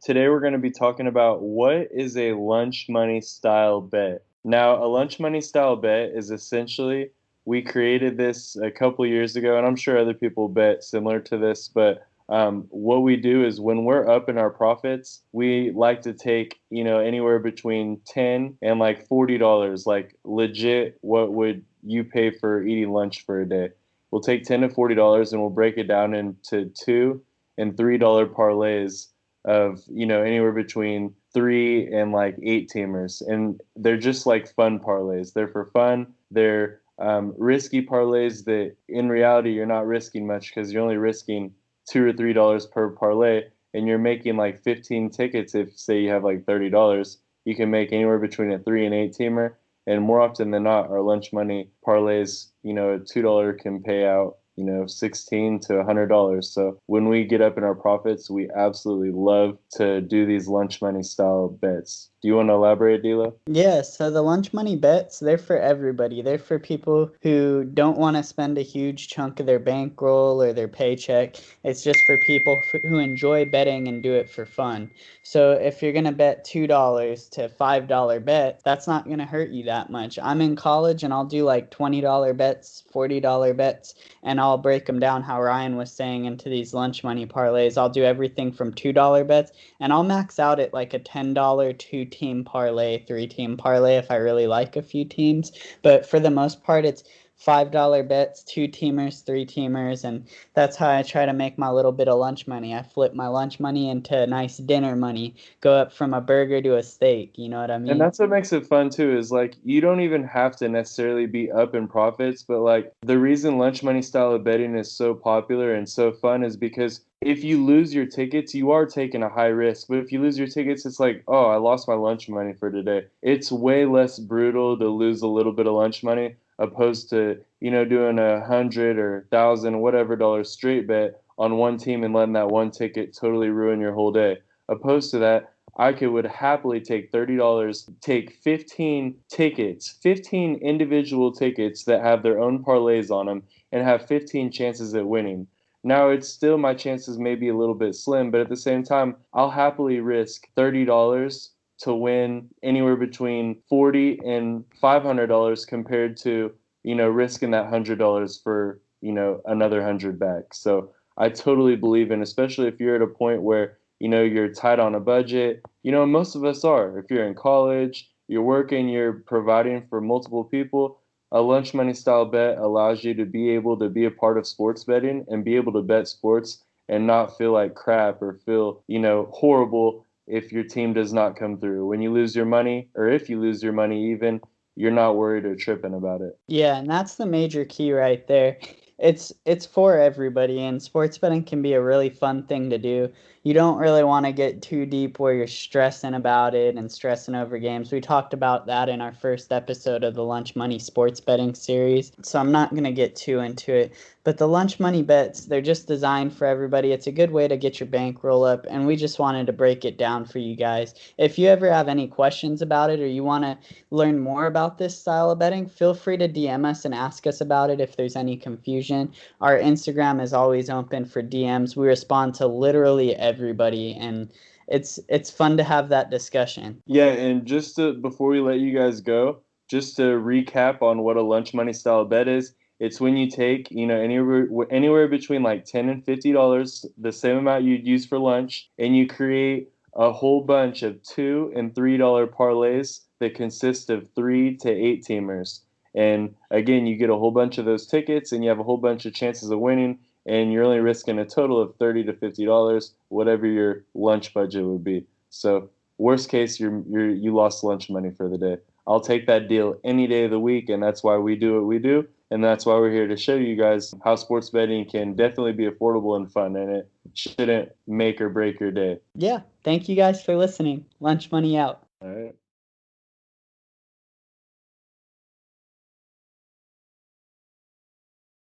Today we're going to be talking about what is a lunch money style bet. Now, a lunch money style bet is essentially, we created this a couple years ago, and I'm sure other people bet similar to this, but what we do is when we're up in our profits, we like to take, anywhere between 10 and like $40, like legit, what would you pay for eating lunch for a day? We'll take 10 to $40 and we'll break it down into $2 and $3 parlays of anywhere between 3 and like 8 teamers, and they're just like fun parlays. They're for fun. They're risky parlays that in reality you're not risking much because you're only risking $2 or $3 per parlay, and you're making like 15 tickets. If say you have like $30, you can make anywhere between a 3 and 8 teamer. And more often than not, our lunch money parlays, a $2 can pay out 16 to $100. So when we get up in our profits, we absolutely love to do these lunch money style bets. Do you want to elaborate, Dila? Yeah, so the lunch money bets, they're for everybody. They're for people who don't want to spend a huge chunk of their bankroll or their paycheck. It's just for people who enjoy betting and do it for fun. So if you're going to bet $2 to $5 bet, that's not going to hurt you that much. I'm in college and I'll do like $20 bets, $40 bets, and I'll break them down how Ryan was saying into these lunch money parlays. I'll do everything from $2 bets, and I'll max out at like a $10 two-team parlay, three-team parlay if I really like a few teams. But for the most part, it's $5 bets, two-teamers, three-teamers, and that's how I try to make my little bit of lunch money. I flip my lunch money into nice dinner money, go up from a burger to a steak, you know what I And mean? that's what makes it fun too, is like you don't even have to necessarily be up in profits, but like the reason lunch money style of betting is so popular and so fun is because if you lose your tickets, you are taking a high risk. But if you lose your tickets, it's like, oh, I lost my lunch money for today. It's way less brutal to lose a little bit of lunch money opposed to, doing 100 or 1,000, whatever dollars straight bet on one team and letting that one ticket totally ruin your whole day. Opposed to that, would happily take $30, take 15 tickets, 15 individual tickets that have their own parlays on them, and have 15 chances at winning. Now, it's still my chances may be a little bit slim, but at the same time, I'll happily risk $30 to win anywhere between $40 and $500 compared to, risking that $100 for, another 100 back. So I totally believe in, especially if you're at a point where you're tight on a budget. Most of us are. If you're in college, you're working, you're providing for multiple people, a lunch money style bet allows you to be able to be a part of sports betting and be able to bet sports and not feel like crap or feel, horrible if your team does not come through. When you lose your money, or if you lose your money even, you're not worried or tripping about it. Yeah, and that's the major key right there. It's for everybody, and sports betting can be a really fun thing to do. You don't really want to get too deep where you're stressing about it and stressing over games. We talked about that in our first episode of the Lunch Money Sports Betting series, so I'm not going to get too into it. But the lunch money bets, they're just designed for everybody. It's a good way to get your bankroll up, and we just wanted to break it down for you guys. If you ever have any questions about it or you want to learn more about this style of betting, feel free to DM us and ask us about it if there's any confusion. Our Instagram is always open for DMs. We respond to literally everybody, and it's fun to have that discussion. Yeah, and before we let you guys go, just to recap on what a lunch money style bet is, it's when you take, anywhere between like $10 and $50, the same amount you'd use for lunch, and you create a whole bunch of $2 and $3 parlays that consist of 3 to 8 teamers. And again, you get a whole bunch of those tickets, and you have a whole bunch of chances of winning, and you're only risking a total of $30 to $50, whatever your lunch budget would be. So worst case, you lost lunch money for the day. I'll take that deal any day of the week, and that's why we do what we do, and that's why we're here to show you guys how sports betting can definitely be affordable and fun, and it shouldn't make or break your day. Yeah, thank you guys for listening. Lunch money out. All right.